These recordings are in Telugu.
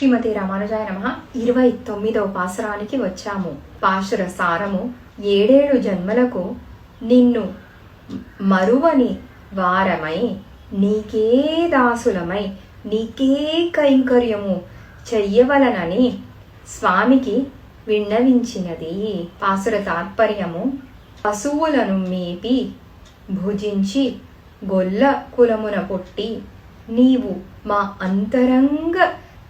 శ్రీమతి రామానుజాయ నమః. 29వ పాసురానికి వచ్చాము. పాశుర సారము: ఏడేడు జన్మలకు నిన్ను మరువని వారమై నీకే దాసులమై నీకే కైంకర్యము చెయ్యవలనని స్వామికి విన్నవించినది. పాసుర తాత్పర్యము: పశువులను మేపి భుజించి గొల్ల కులమున పుట్టి నీవు మా అంతరంగ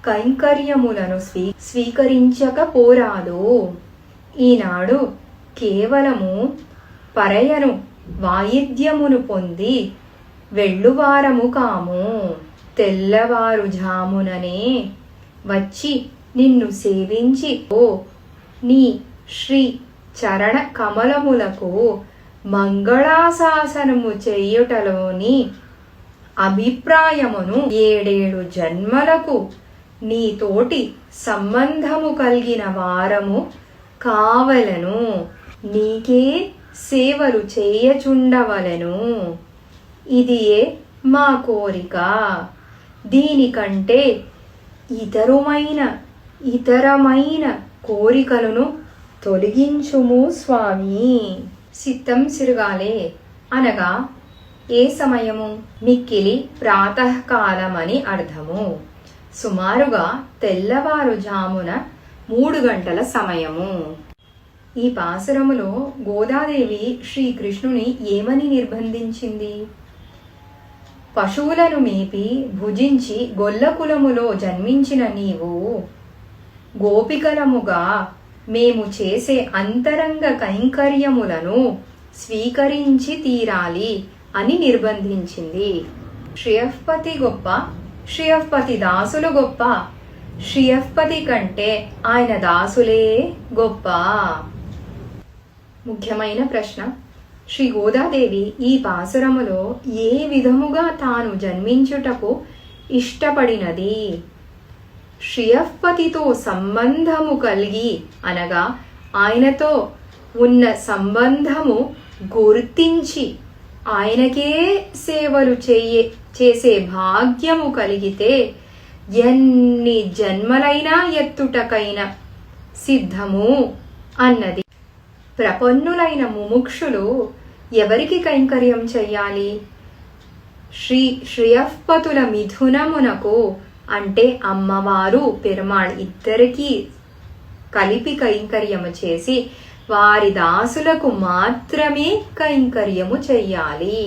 కైంకర్యములను స్వీకరించకపోరాదు. ఈనాడు కేవలము పరయను వాయిద్యమును పొంది వెళ్ళువారము కాము. తెల్లవారుజాముననే వచ్చి నిన్ను సేవించి నీ శ్రీ చరణ కమలములకు మంగళాశాసనము చేయుటలోని అభిప్రాయమును ఏడేడు జన్మలకు నీతోటి సంబంధము కలిగిన వారము కావలను. నీకే సేవలు చేయచుండవలెను. ఇదియే మా కోరిక. దీనికంటే ఇతరమైన కోరికలను తొలగించుము స్వామి. సిత్తం సిరుగాలే అనగా ఏ సమయము? మిక్కిలి ప్రాతకాలమని అర్థము. సుమారుగా తెల్లవారుజామున 3 గంటల సమయము. ఈ పాసురములో గోదాదేవి శ్రీకృష్ణుని ఏమని నిర్బంధించింది? పశువులను మేపి భుజించి గొల్లకులములో జన్మించిన నీవు గోపికలముగా మేము చేసే అంతరంగ కైంకర్యములను స్వీకరించి తీరాలి అని నిర్బంధించింది. శ్రీయఃపతి గొప్ప, శ్రీయఃపతి దాసులు గొప్ప, శ్రీయఃపతి కంటే ఆయన దాసులే గొప్ప. ముఖ్యమైన ప్రశ్న: శ్రీ గోదాదేవి ఈ పాసురములో ఏ విధముగా తాను జన్మించుటకు ఇష్టపడినది? శ్రీయఃపతితో సంబంధము కలిగి అనగా ఆయనతో ఉన్న సంబంధము గుర్తించి ఆయనకే సేవలు చేసే భాగ్యము కలిగితే ఎన్ని జన్మలైనా ఎత్తుటకైనా సిద్ధము అన్నది. ప్రపన్నులైన ముముక్షులు ఎవరికి కైంకర్యం చెయ్యాలి? శ్రీయఃపతుల మిథునమునకు, అంటే అమ్మవారు పెరుమాళ్ ఇద్దరికీ కలిపి కైంకర్యము చేసి వారి దాసులకు మాత్రమే కైంకర్యము చెయ్యాలి.